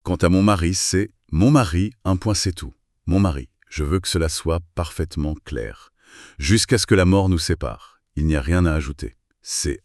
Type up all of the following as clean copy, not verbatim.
Quant à mon mari, c'est mon mari, un point c'est tout. Mon mari. Je veux que cela soit parfaitement clair. Jusqu'à ce que la mort nous sépare. Il n'y a rien à ajouter. C'est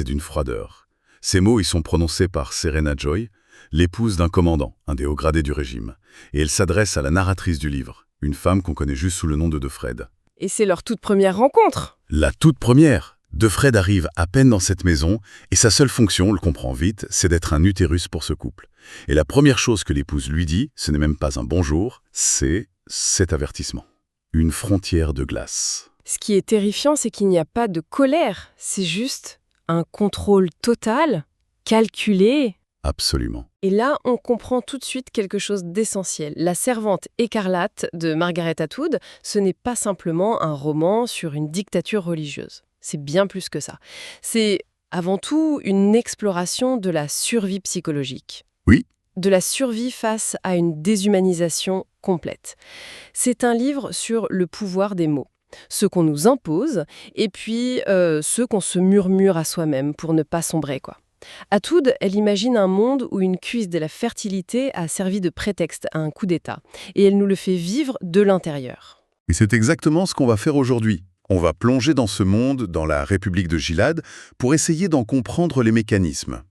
d'une froideur. Ces mots, ils sont prononcés par Serena Joy, l'épouse d'un commandant, un des hauts gradés du régime. Et elle s'adresse à la narratrice du livre, une femme qu'on connaît juste sous le nom de Defred. Et c'est leur toute première rencontre. La toute première. Defred arrive à peine dans cette maison, et sa seule fonction, on le comprend vite, c'est d'être un utérus pour ce couple. Et la première chose que l'épouse lui dit, ce n'est même pas un bonjour, c'est cet avertissement. Une frontière de glace. Ce qui est terrifiant, c'est qu'il n'y a pas de colère. C'est juste un contrôle total, calculé. Absolument. Et là, on comprend tout de suite quelque chose d'essentiel. La Servante écarlate de Margaret Atwood, ce n'est pas simplement un roman sur une dictature religieuse. C'est bien plus que ça. C'est avant tout une exploration de la survie psychologique. Oui. De la survie face à une déshumanisation complète. C'est un livre sur le pouvoir des mots, ceux qu'on nous impose, et puis ceux qu'on se murmure à soi-même pour ne pas sombrer, quoi. Atwood, elle imagine un monde où une cuisse de la fertilité a servi de prétexte à un coup d'État, et elle nous le fait vivre de l'intérieur. Et c'est exactement ce qu'on va faire aujourd'hui. On va plonger dans ce monde, dans la République de Gilad, pour essayer d'en comprendre les mécanismes.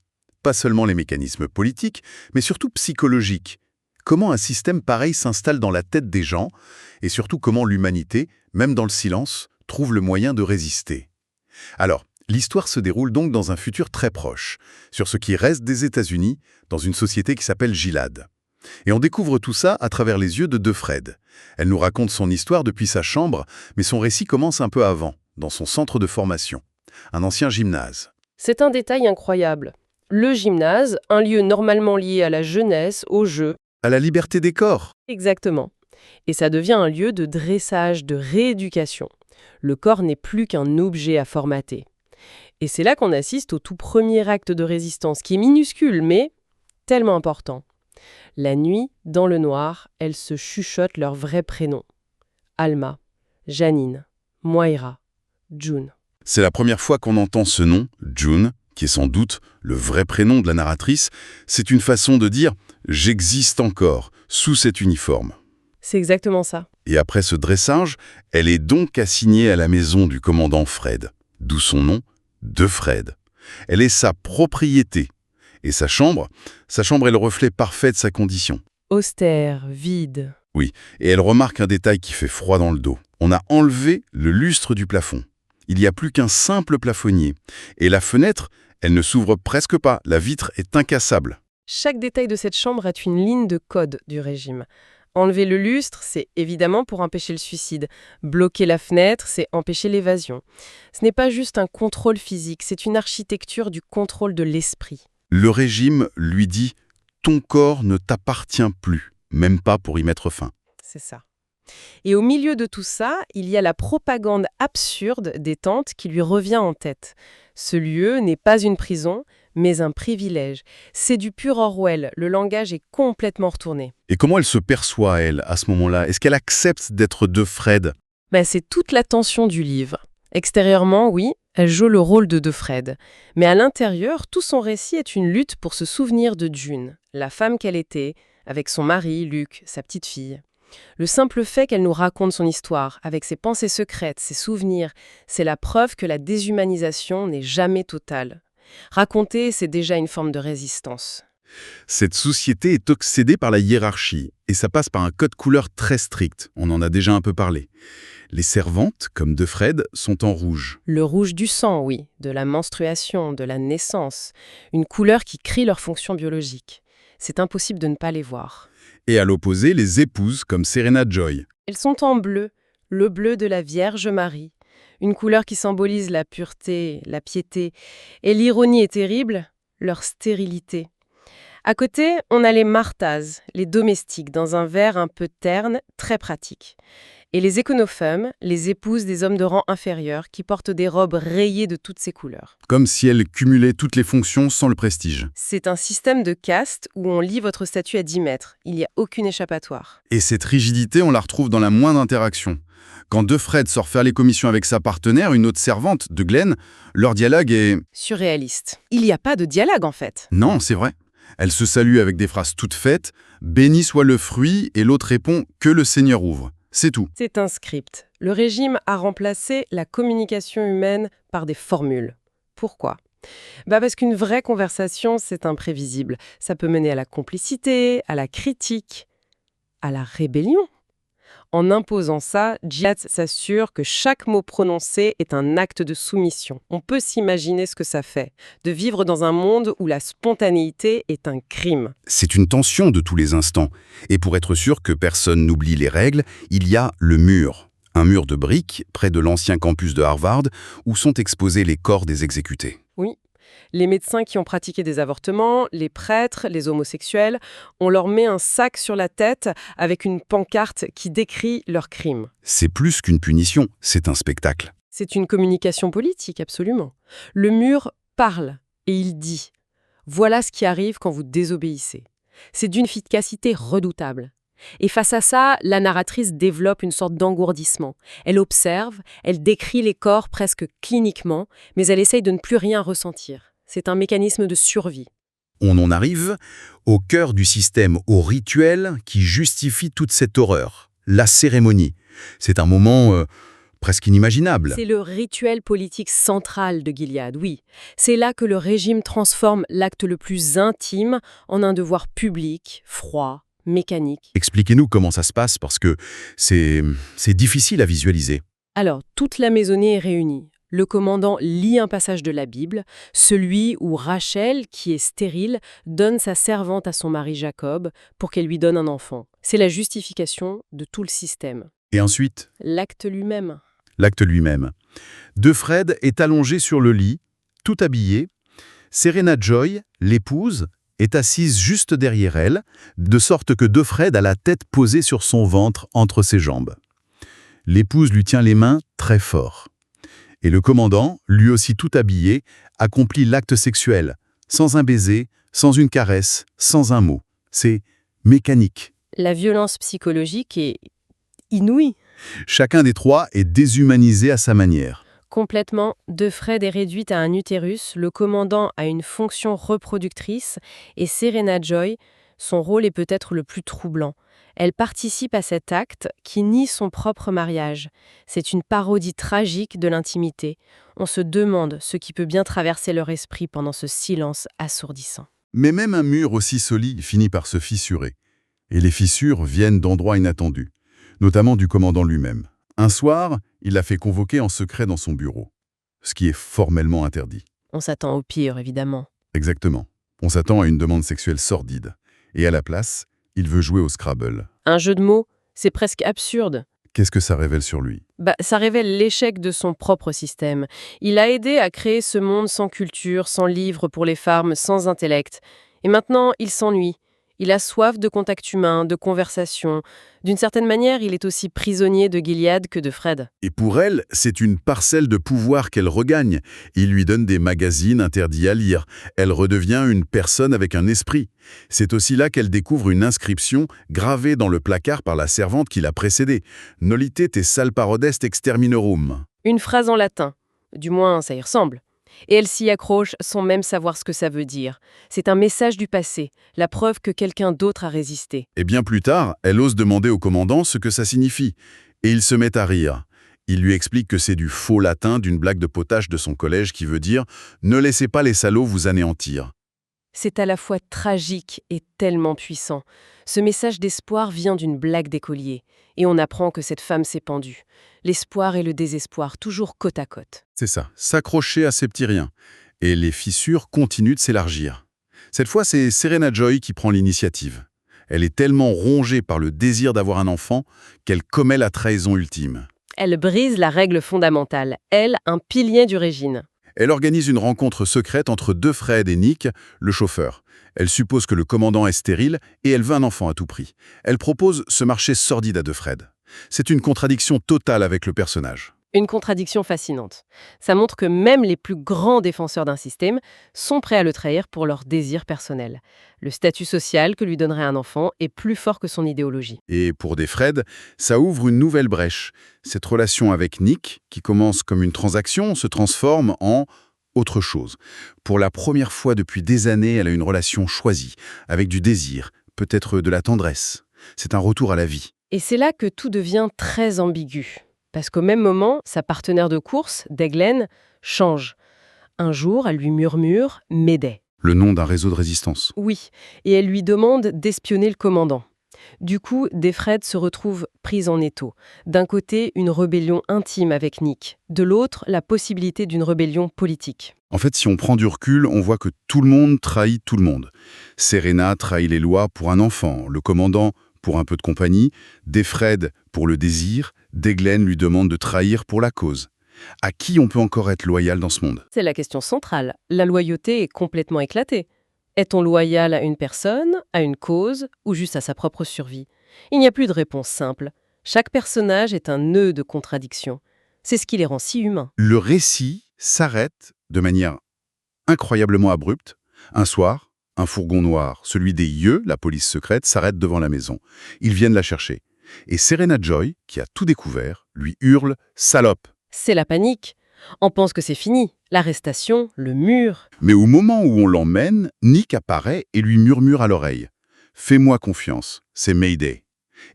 Pas seulement les mécanismes politiques, mais surtout psychologiques. Comment un système pareil s'installe dans la tête des gens, et surtout comment l'humanité, même dans le silence, trouve le moyen de résister. Alors, l'histoire se déroule donc dans un futur très proche, sur ce qui reste des États-Unis, dans une société qui s'appelle Gilad. Et on découvre tout ça à travers les yeux de Defred. Elle nous raconte son histoire depuis sa chambre, mais son récit commence un peu avant, dans son centre de formation, un ancien gymnase. C'est un détail incroyable. Le gymnase, un lieu normalement lié à la jeunesse, aux jeux. À la liberté des corps. Exactement. Et ça devient un lieu de dressage, de rééducation. Le corps n'est plus qu'un objet à formater. Et c'est là qu'on assiste au tout premier acte de résistance, qui est minuscule, mais tellement important. La nuit, dans le noir, elles se chuchotent leurs vrais prénoms. Alma, Janine, Moira, June. C'est la première fois qu'on entend ce nom, June, qui est sans doute le vrai prénom de la narratrice. C'est une façon de dire « j'existe encore » sous cet uniforme. C'est exactement ça. Et après ce dressage, elle est donc assignée à la maison du commandant Fred, d'où son nom, Defred. Elle est sa propriété. Et sa chambre est le reflet parfait de sa condition. Austère, vide. Oui, et elle remarque un détail qui fait froid dans le dos. On a enlevé le lustre du plafond. Il n'y a plus qu'un simple plafonnier. Et la fenêtre, elle ne s'ouvre presque pas. La vitre est incassable. Chaque détail de cette chambre est une ligne de code du régime. Enlever le lustre, c'est évidemment pour empêcher le suicide. Bloquer la fenêtre, c'est empêcher l'évasion. Ce n'est pas juste un contrôle physique, c'est une architecture du contrôle de l'esprit. Le régime lui dit « ton corps ne t'appartient plus », même pas pour y mettre fin. C'est ça. Et au milieu de tout ça, il y a la propagande absurde des tantes qui lui revient en tête. Ce lieu n'est pas une prison, mais un privilège. C'est du pur Orwell, le langage est complètement retourné. Et comment elle se perçoit, elle, à ce moment-là? Est-ce qu'elle accepte d'être Defred? C'est toute la tension du livre. Extérieurement, oui, elle joue le rôle de Defred. Mais à l'intérieur, tout son récit est une lutte pour se souvenir de June, la femme qu'elle était, avec son mari, Luc, sa petite fille. Le simple fait qu'elle nous raconte son histoire, avec ses pensées secrètes, ses souvenirs, c'est la preuve que la déshumanisation n'est jamais totale. Raconter, c'est déjà une forme de résistance. Cette société est obsédée par la hiérarchie, et ça passe par un code couleur très strict. On en a déjà un peu parlé. Les servantes, comme Defred, sont en rouge. Le rouge du sang, oui, de la menstruation, de la naissance. Une couleur qui crie leur fonction biologique. C'est impossible de ne pas les voir. Et à l'opposé, les épouses, comme Serena Joy. Elles sont en bleu, le bleu de la Vierge Marie. Une couleur qui symbolise la pureté, la piété. Et l'ironie est terrible, leur stérilité. À côté, on a les marthas, les domestiques, dans un vert un peu terne, très pratique. Et les éconofemmes, les épouses des hommes de rang inférieur, qui portent des robes rayées de toutes ces couleurs. Comme si elles cumulaient toutes les fonctions sans le prestige. C'est un système de caste où on lit votre statut à 10 mètres. Il n'y a aucune échappatoire. Et cette rigidité, on la retrouve dans la moindre interaction. Quand Defred sort faire les commissions avec sa partenaire, une autre servante, de Glenn, leur dialogue est... surréaliste. Il n'y a pas de dialogue, en fait. Non, c'est vrai. Elles se saluent avec des phrases toutes faites, « Béni soit le fruit » et l'autre répond « Que le Seigneur ouvre ». C'est tout. C'est un script. Le régime a remplacé la communication humaine par des formules. Pourquoi ? Parce qu'une vraie conversation, c'est imprévisible. Ça peut mener à la complicité, à la critique, à la rébellion. En imposant ça, Djihad s'assure que chaque mot prononcé est un acte de soumission. On peut s'imaginer ce que ça fait, de vivre dans un monde où la spontanéité est un crime. C'est une tension de tous les instants. Et pour être sûr que personne n'oublie les règles, il y a le mur. Un mur de briques près de l'ancien campus de Harvard où sont exposés les corps des exécutés. Oui. Les médecins qui ont pratiqué des avortements, les prêtres, les homosexuels, on leur met un sac sur la tête avec une pancarte qui décrit leurs crimes. C'est plus qu'une punition, c'est un spectacle. C'est une communication politique, absolument. Le mur parle et il dit « Voilà ce qui arrive quand vous désobéissez ». C'est d'une efficacité redoutable. Et face à ça, la narratrice développe une sorte d'engourdissement. Elle observe, elle décrit les corps presque cliniquement, mais elle essaye de ne plus rien ressentir. C'est un mécanisme de survie. On en arrive au cœur du système, au rituel qui justifie toute cette horreur, la cérémonie. C'est un moment presque inimaginable. C'est le rituel politique central de Gilead, oui. C'est là que le régime transforme l'acte le plus intime en un devoir public, froid, mécanique. Expliquez-nous comment ça se passe, parce que c'est difficile à visualiser. Alors, toute la maisonnée est réunie. Le commandant lit un passage de la Bible, celui où Rachel, qui est stérile, donne sa servante à son mari Jacob pour qu'elle lui donne un enfant. C'est la justification de tout le système. Et ensuite, L'acte lui-même. l'acte lui-même. Defred est allongé sur le lit, tout habillé. Serena Joy, l'épouse, est assise juste derrière elle, de sorte que Defred a la tête posée sur son ventre entre ses jambes. L'épouse lui tient les mains très fort. Et le commandant, lui aussi tout habillé, accomplit l'acte sexuel, sans un baiser, sans une caresse, sans un mot. C'est mécanique. La violence psychologique est inouïe. Chacun des trois est déshumanisé à sa manière. Complètement, Defred est réduite à un utérus, le commandant a une fonction reproductrice et Serena Joy, son rôle est peut-être le plus troublant. Elle participe à cet acte qui nie son propre mariage. C'est une parodie tragique de l'intimité. On se demande ce qui peut bien traverser leur esprit pendant ce silence assourdissant. Mais même un mur aussi solide finit par se fissurer. Et les fissures viennent d'endroits inattendus, notamment du commandant lui-même. Un soir, il l'a fait convoquer en secret dans son bureau, ce qui est formellement interdit. On s'attend au pire, évidemment. Exactement. On s'attend à une demande sexuelle sordide. Et à la place, il veut jouer au Scrabble. Un jeu de mots, c'est presque absurde. Qu'est-ce que ça révèle sur lui? Ça révèle l'échec de son propre système. Il a aidé à créer ce monde sans culture, sans livres pour les femmes, sans intellect. Et maintenant, il s'ennuie. Il a soif de contact humain, de conversation. D'une certaine manière, il est aussi prisonnier de Gilead que de Fred. Et pour elle, c'est une parcelle de pouvoir qu'elle regagne. Il lui donne des magazines interdits à lire. Elle redevient une personne avec un esprit. C'est aussi là qu'elle découvre une inscription gravée dans le placard par la servante qui l'a précédée. « Nolite te salparodes exterminorum ». Une phrase en latin. Du moins, ça y ressemble. Et elle s'y accroche sans même savoir ce que ça veut dire. C'est un message du passé, la preuve que quelqu'un d'autre a résisté. Et bien plus tard, elle ose demander au commandant ce que ça signifie. Et il se met à rire. Il lui explique que c'est du faux latin d'une blague de potache de son collège qui veut dire « Ne laissez pas les salauds vous anéantir ». C'est à la fois tragique et tellement puissant. Ce message d'espoir vient d'une blague d'écolier. Et on apprend que cette femme s'est pendue. L'espoir et le désespoir, toujours côte à côte. C'est ça, s'accrocher à ces petits riens. Et les fissures continuent de s'élargir. Cette fois, c'est Serena Joy qui prend l'initiative. Elle est tellement rongée par le désir d'avoir un enfant qu'elle commet la trahison ultime. Elle brise la règle fondamentale. Elle, un pilier du régime. Elle organise une rencontre secrète entre Defred et Nick, le chauffeur. Elle suppose que le commandant est stérile et elle veut un enfant à tout prix. Elle propose ce marché sordide à Defred. C'est une contradiction totale avec le personnage. Une contradiction fascinante. Ça montre que même les plus grands défenseurs d'un système sont prêts à le trahir pour leur désir personnel. Le statut social que lui donnerait un enfant est plus fort que son idéologie. Et pour Defred, ça ouvre une nouvelle brèche. Cette relation avec Nick, qui commence comme une transaction, se transforme en autre chose. Pour la première fois depuis des années, elle a une relation choisie, avec du désir, peut-être de la tendresse. C'est un retour à la vie. Et c'est là que tout devient très ambigu. Parce qu'au même moment, sa partenaire de course, Deglen, change. Un jour, elle lui murmure « Médée ». Le nom d'un réseau de résistance. Oui, et elle lui demande d'espionner le commandant. Du coup, Defred se retrouve prise en étau. D'un côté, une rébellion intime avec Nick. De l'autre, la possibilité d'une rébellion politique. En fait, si on prend du recul, on voit que tout le monde trahit tout le monde. Serena trahit les lois pour un enfant, le commandant pour un peu de compagnie, Defred pour le désir, Deglen lui demande de trahir pour la cause. À qui on peut encore être loyal dans ce monde? C'est la question centrale. La loyauté est complètement éclatée. Est-on loyal à une personne, à une cause ou juste à sa propre survie? Il n'y a plus de réponse simple. Chaque personnage est un nœud de contradiction. C'est ce qui les rend si humains. Le récit s'arrête de manière incroyablement abrupte. Un soir, un fourgon noir, celui des Yeux, la police secrète, s'arrête devant la maison. Ils viennent la chercher. Et Serena Joy, qui a tout découvert, lui hurle « Salope !» C'est la panique. On pense que c'est fini. L'arrestation, le mur. Mais au moment où on l'emmène, Nick apparaît et lui murmure à l'oreille « Fais-moi confiance, c'est Mayday ».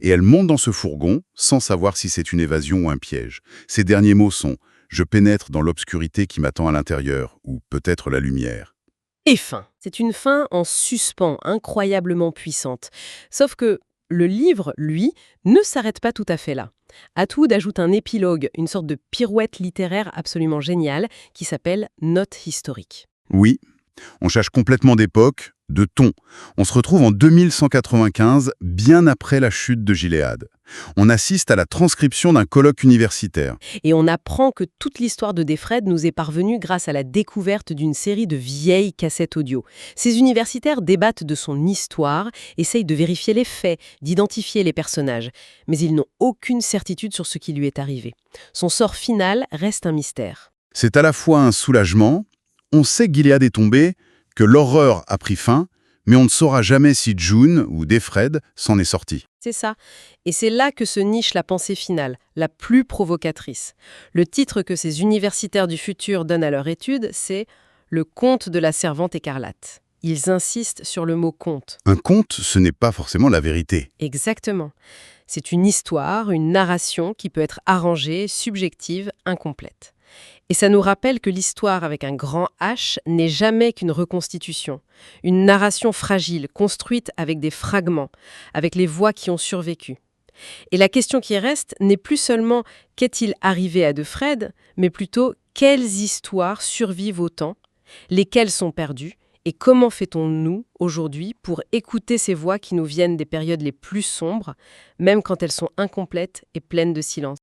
Et elle monte dans ce fourgon sans savoir si c'est une évasion ou un piège. Ses derniers mots sont « Je pénètre dans l'obscurité qui m'attend à l'intérieur » ou peut-être la lumière. Et fin. C'est une fin en suspens, incroyablement puissante. Sauf que le livre, lui, ne s'arrête pas tout à fait là. Atwood ajoute un épilogue, une sorte de pirouette littéraire absolument géniale qui s'appelle « Notes historiques ». Oui, on cherche complètement d'époque, de ton. On se retrouve en 2195, bien après la chute de Gilead. On assiste à la transcription d'un colloque universitaire. Et on apprend que toute l'histoire de Defred nous est parvenue grâce à la découverte d'une série de vieilles cassettes audio. Ces universitaires débattent de son histoire, essayent de vérifier les faits, d'identifier les personnages. Mais ils n'ont aucune certitude sur ce qui lui est arrivé. Son sort final reste un mystère. C'est à la fois un soulagement, on sait que Gilead est tombé, que l'horreur a pris fin, mais on ne saura jamais si June ou Defred s'en est sorti. C'est ça. Et c'est là que se niche la pensée finale, la plus provocatrice. Le titre que ces universitaires du futur donnent à leur étude, c'est « Le conte de la servante écarlate ». Ils insistent sur le mot « conte ». Un conte, ce n'est pas forcément la vérité. Exactement. C'est une histoire, une narration qui peut être arrangée, subjective, incomplète. Et ça nous rappelle que l'histoire avec un grand H n'est jamais qu'une reconstitution. Une narration fragile, construite avec des fragments, avec les voix qui ont survécu. Et la question qui reste n'est plus seulement « qu'est-il arrivé à Defred ?», mais plutôt « quelles histoires survivent au temps ? Lesquelles sont perdues ? Et comment fait-on, nous, aujourd'hui, pour écouter ces voix qui nous viennent des périodes les plus sombres, même quand elles sont incomplètes et pleines de silence ?»